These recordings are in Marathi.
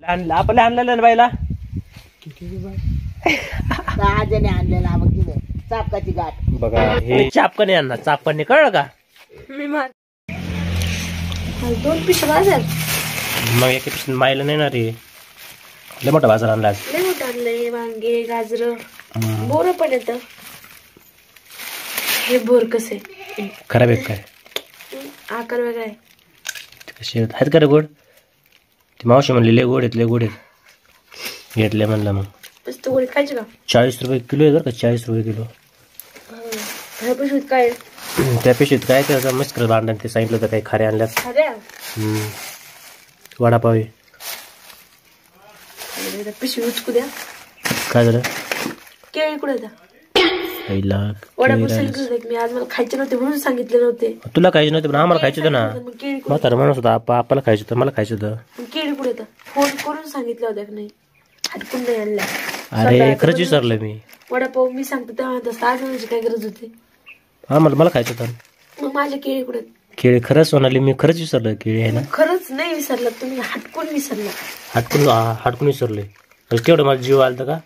आपल्याला आणलेलं ना बाईला राजाने आणलेला मग तिने चापकाची गाठ बघा. हे चापकाने आणणार, चापकाने कळलं का? मी मार 2 पिशव्या बाजार. मग एका पिशवीत मायला नाही ना रे, लय मोठा बाजार आणला. लय मोठं आणलंय. वांगे, गाजर, बोर पण येतं. हे बोर कसे खराब आहे काय? आकार वेगळा आहे. कसे आहेत का रे गोड? ती मावशी म्हणली लय गोड आहेत, लय गोड आहेत. घेतले म्हणलं मग. मस्त गोळी खायची का? 40 रुपये किलो आहे बरं का, 40 रुपये किलो. ह्या पिशवीत काय त्या पिशवीत काय त्याचा मस्कर भांडण ते सांगितलं होतं, काही खारे आणल्यात. खाऱ्या वडापाव आहे. पिशवी उचकू द्या. काय झालं? केळी कुठे द्या. वडापाव सांगितलं मी आज, मला खायचे नव्हते म्हणून सांगितले नव्हते. तुला खायचे नव्हते पण आम्हाला खायचे होतं ना. केळी म्हातारा म्हणत होता आपल्याला खायचं होतं, मला खायचं होतं. केळी कुठे येतं? फोन करून सांगितलं होतं की नाही, हटकून नाही आणल्या. अरे खरंच विसरलं मी. वडापाव मी सांगतो तेव्हा आज आणायची काय गरज होती? मला खायचं होतं. मग माझ्या केळी कुठे? केळी खरंच सोनाली, मी खरंच विसरलं. केळी आहे ना. खरंच नाही विसरला तुम्ही, हटकून विसरला. हटकून विसरले. तेवढं माझा जीव आलता का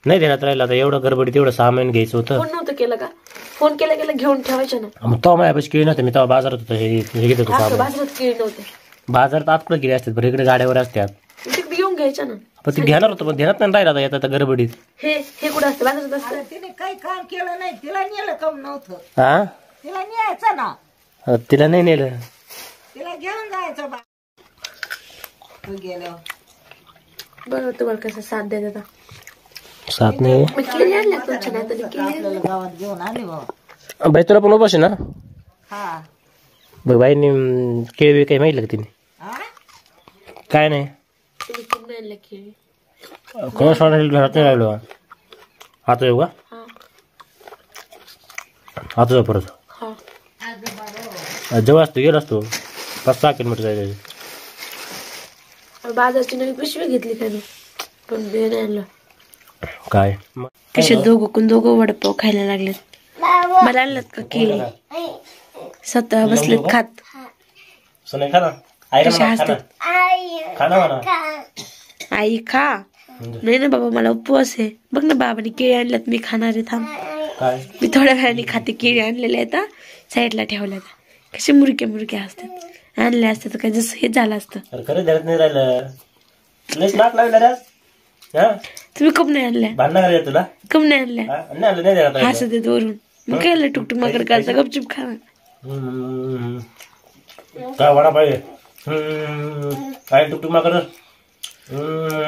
नाही देण्यात राहिला. आता एवढं गडबडी तेवढं सामान घ्यायचं होतं. फोन नव्हतं केलं का? फोन केला घेऊन ठेवायचं ना. मग तेव्हा माझ्यापाशी केळी नव्हते, मी तेव्हा बाजारात होतो. हे घेत होतो सामान. बाजारात केळी नव्हते. बाजारात आत कुठे केळी असतात बरं, इकडे गाड्यावर असतात. तिकडे घेऊन घ्यायचं ना. पण ते घेणार होतं पण ध्यानात नाही राहिला येतात गडबडीत. हे कुठं असतं? बाजारात असतं. तिने काही काम केलं नाही, तिला नेलं कम नव्हतं. हा तिला न्यायचं ना, तिला नाही नेलं. तिला घेऊन जायचं बा. गेल्यावर बरं तुम्हाला कसं साथ द्यायचा आता? साथ नाही मग केळी आणल्या तुमच्या नात्याने केळी. आपल्याला गावात घेऊन आले बाबा. बाई तुला पण उपास आहे ना. हा बघ बाईने केळी काही माहिती का तिने? हा? काय नाही तुम्ही कुठून आणल्या केळी? कोण सोनाली घरात नाही राहिलो. आता येऊ का? हा आता जाऊ परत. हा जवळ असतो, गेलो असतो 5-6 किलोमीटर जायचं. बाजारची नवी पिशवी घेतली का नाही पण बे नाही आणलं. काय कसे दोघं वडापाव खायला लागलेत. मला आणलं का केळी? स्वतः बसलेत खात. कशा हसतात. आई खा. नाही ना बाबा मला उपवास आहे. बघ ना बाबाने केळी आणल्यात, मी खाणार आहे. थांब मी थोड्या वेळाने खाते. केळी आणलेल्या आहेत साईडला ठेवल्यात. कसे मुरके असतात. आणले असतात काय जसं हे झालं असतं. तुम्ही कप नाही आणल्या? तुला कप नाही आणल्या? हसत येत वरून. मग काय टुकटुक माकड काढता, गपचूप खा. काय वडा पाहिजे काय टुकटुक माकड.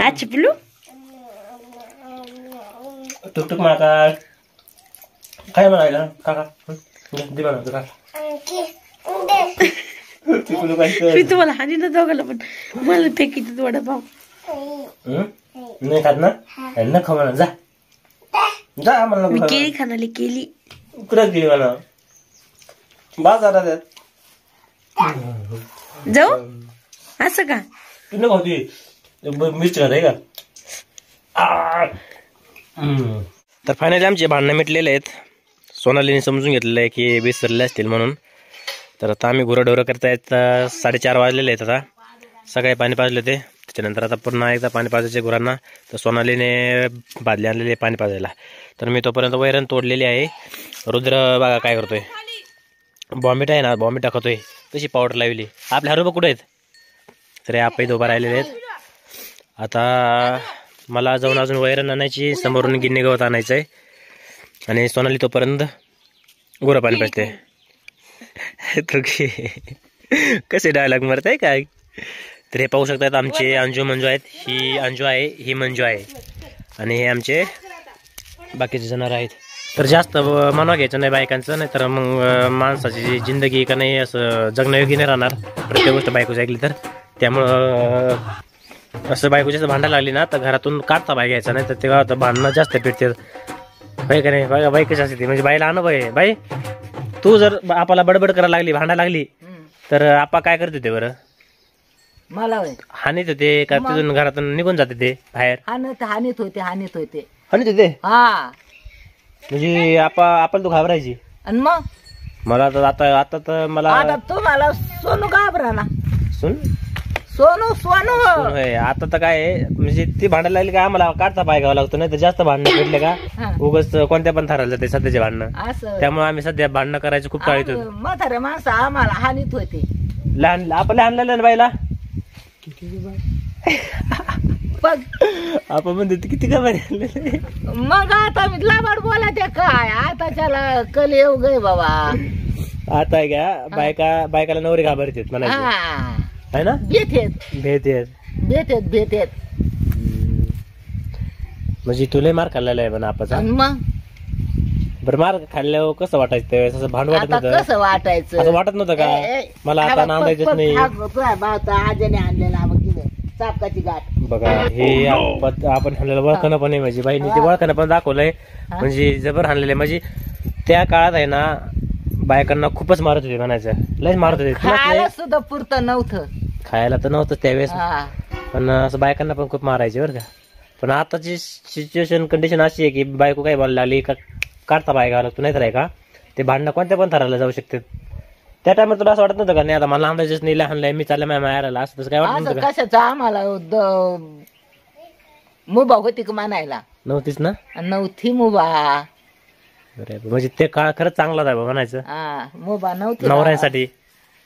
अच्छा पिलू टुकटुक माकड काय म्हणायला काका दे म्हणा का. मी तुम्हाला हानी ना दोघाला पण मला फेकीत वडापाव नाही खात ना. न खा म्हणा जा जा म्हणा. मी केळी खाणारी केली कुठं केली म्हणा बाजारात जाऊ असं का. तू नको होती मिरची खात आहे का. तर फायनली आमचे भांडणं मिटलेले आहेत. सोनालीने समजून घेतलेलं आहे की विसरले असतील म्हणून. तर आता आम्ही गुरंढोरं करतायत. 4:30 वाजलेले आहेत. आता सकाळी पाणी पाजले होते, त्याच्यानंतर आता पुन्हा एकदा पाणी पाजायचे गुरांना. तर सोनालीने बादली आणलेली आहे पाणी पाजायला. तर मी तोपर्यंत वैरण तोडलेली आहे. रुद्र बघा काय करतोय, बॉम्बिट आहे ना बॉम्बिट टाकतोय. तशी पावडर लावली. आपले हरोबा कुठे आहेत? तर आपण उभा राहिलेले आहेत. आता मला जाऊन अजून वैरण आणायची, समोरून गिन्नी गवत आणायचं आहे. आणि सोनाली तोपर्यंत गुरं पाणी पाजते. कसे डायलॉग मारत आहे काय. तर हे पाहू शकतात आमचे अंजू मंजू आहेत. ही अंजू आहे, ही मंजू आहे. आणि हे आमचे बाकीचे जनावर आहेत. तर जास्त मनाव घ्यायचं नाही बायकांचं, नाही तर मग माणसाची जिंदगी का नाही असं जगण्यायोगी नाही राहणार प्रत्येक गोष्ट बायकोची ऐकली तर. त्यामुळं असं बायकोची भांडायला लागली ना तर घरातून काढता बाय घ्यायचा, नाही तर तेव्हा भांडणं जास्त पेटते बाई का नाही. बाई कशी असते म्हणजे बाईला आणू बाई तू जर आपल्याला बडबड करायला लागली, भांडायला लागली तर आपा काय करते ते बरं? मला हानीत होते का तिथून घरातून निघून जाते ते बाहेर? हानीत होते हानीत होते. हा म्हणजे आपण तू घाबरायची. आणि मग मला तर आता तर मला तुम्हाला सोनू घाबरा ना. सोनू सोनू होय. आता तर काय आहे, म्हणजे ती भांडायला लागली का आम्हाला काढता पाय घ्यावं लागतं, नाही तर जास्त भांडणं भेटले का हा. उगाच कोणत्या पण थराला जाते सध्याचे भांडणं. असं त्यामुळे आम्ही सध्या भांडणं करायची खूप टाळीत होतो. म्हातारे माणसं आम्हाला हानीत होते. लहान आपण लहान लहान बाईला बघ आपण म्हणतो किती का बरे. मग आता मी लाबाड बोला ते काय आता त्याला कल येऊ गे बाबा. आता आहे का बायकाला नवरी घाबरते म्हणायचं हा आहे ना. भेटेत भेटेत भेटेत म्हणजे तुला मार खाल्लेला आहे म्हणा आपाचा. आणि मग बरं मार खाल्ल्यावर कसं वाटायचं त्यावेळेस, असं भांड वाटत आता नव्हतं, कसं वाटायचं. असं वाटत नव्हतं का मला आता नांदायचंच नाही. तुझ्या भावचा आजीने आणलेला मग तिने चापकाची गाठ. बघा हे आपण हाणलेलं वळखणं पण आहे, म्हणजे बाईने ते वळखणं पण दाखवलंय, म्हणजे जबर हाणलेलं आहे. म्हणजे त्या काळात आहे ना बायकांना खूपच मारत होते म्हणायचं, लयच मारत होते. खायला सुद्धा पुरतं नव्हतं. खायला तर नव्हतं त्यावेळेस, हा. पण असं बायकांना पण खूप मारायचे बरं का. पण आताची सिच्युएशन कंडिशन अशी आहे की बायको काय बोलायला लागली का काढता बाय घाला तू, नाही तर आहे का ते भांडणं कोणत्या पण थराला जाऊ शकते. त्या टायमात तुला असं वाटत नव्हतं का नाही आता मला अंदाजच नाही लहानलाय मी चाललं माझ्या मारायला, असं तसं काय वाटत असं नव्हतं का. कशाचं आम्हाला मुबा होती का म्हणायला. नव्हतीच ना. नव्हती मुबा. बरं म्हणजे ते काळ खरंच चांगला होता म्हणायचं. हा मुबा नव्हती.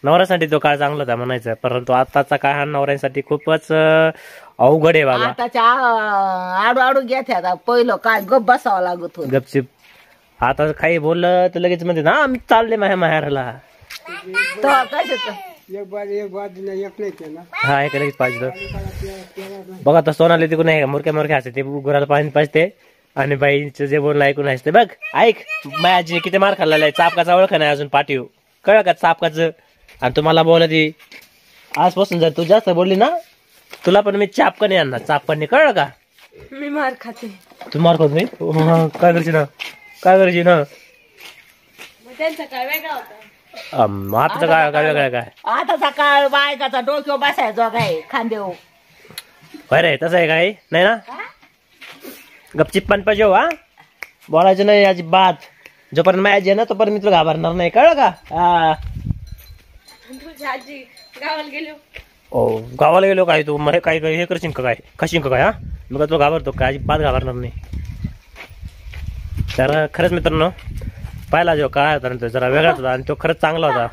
नवऱ्यांसाठी तो काळ चांगला होता म्हणायचं. परंतु आताचा काळ हा नवऱ्यांसाठी खूपच अवघड आहे बाबा. आताच्या आडू आडू घेत्या. पहिलं काय गप बसावं लागत होत. गपचिप. आता काही बोललं तर लगेच म्हणते ना मी चालले माझ्या माहेराला. हा एक लगेच पाहिजे. बघा आता सोनाली तिकडून आहे का मुरक्या असते ते गुराला पाणी पाजते आणि बाईचं जे बोलणं ऐकून असते. बघ ऐक माझ्या आजीने किती मार खाल्लेला आहे, चापकाचा ओळख नाही अजून पाठीव कळ का चापकाचं. आणि तुम्हाला बोलत आजपासून जर तू जास्त बोलली ना तुला पण मी चापकाने आणणार, चापकाने कळ का. मी मार खाते. तू मार खात नाही काय करशील ना त्यांचा काय वेगळा होता. आताचं काय काय वेगळं काय. आताचा काळ बायकाचा डोक्यावर बसायचा काय खांदेव. बरं तसं आहे काय नाही ना. गपचिप पण पाहिजे हा बोलायचं नाही अजिबात. जोपर्यंत माझी आजी आहे ना तोपर्यंत मी तुला घाबरणार नाही कळ का. तुझी आजी गावाला गेलो. ओ गावाला गेलो काय तू मग काय हे करशील का काय खाशील का काय. हा मग तुला घाबरतो काय अजिबात घाबरणार नाही. तर खरंच मित्रांनो पाहिला जो काळ होता जरा वेगळाच होता आणि तो खरंच चांगला होता.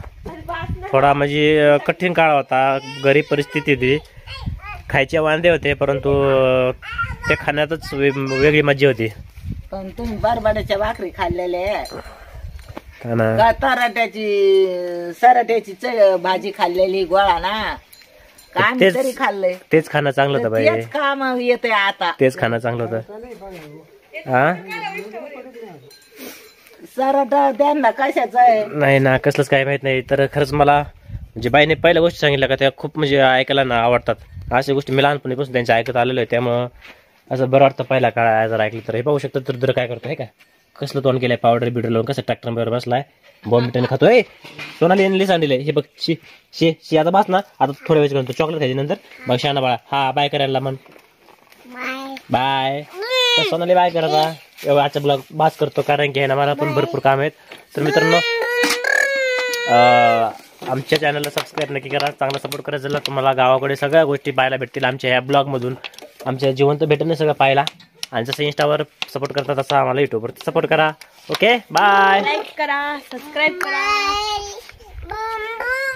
थोडा म्हणजे कठीण काळ होता, गरीब परिस्थिती होती, खायचे वांदे होते, परंतु ते खाण्यातच वेगळी मजा होती. पण तुम्ही बरबड्याच्या भाकरी खाल्लेल्या हा ना. का सराट्याची भाजी खाल्लेली गोळा ना का आम्ही तेच- तरी खाल्लंय. तेच खाणं चांगलं होतं बाई. तेच काम येतंय आता. तेच खाणं चांगलं होतं. हा सराटा त्यांना कशाच आहे. नाही ना कसलंच काय माहित नाही. तर खरंच मला म्हणजे बाईने पहिल्या गोष्टी सांगितल्या का त्या खूप म्हणजे ऐकायला ना आवडतात. अशा गोष्टी मी लहानपणीपासून त्यांच्या ऐकत आलेलो आहे, त्यामुळं असं बरं वाटतं पहिला काळ जर ऐकलं तर. हे पाहू शकतो तर दुर काय करतो आहे का कसलं तोंड केलंय पावडर बिडर लावून कसं ट्रॅक्टर बसलाय बॉम्बिटन खातोय. सोनाली यांनी सांगितलंय हे बघ शी शी शी आता बस ना आता थोड्या वेळेस करतो चॉकलेट खायची नंतर मग शाना बाळा. हा बाय करायला म्हण बाय. तर सोनाली बाय करायचा एवढा आजचा ब्लॉग बास करतो कारण की आहे ना मला पण भरपूर काम आहेत. तर मित्रांनो आमच्या चॅनलला सबस्क्राईब नक्की करा, चांगला सपोर्ट करायचं झालं तुम्हाला गावाकडे सगळ्या गोष्टी पाहायला भेटतील आमच्या ह्या ब्लॉगमधून. आमच्या जिवंत भेटेल सगळं पाहायला आणि जसं इंस्टावर सपोर्ट करता तसं आम्हाला युट्यूबवर सपोर्ट करा. Okay bye. लाईक करा, सबस्क्राईब करा.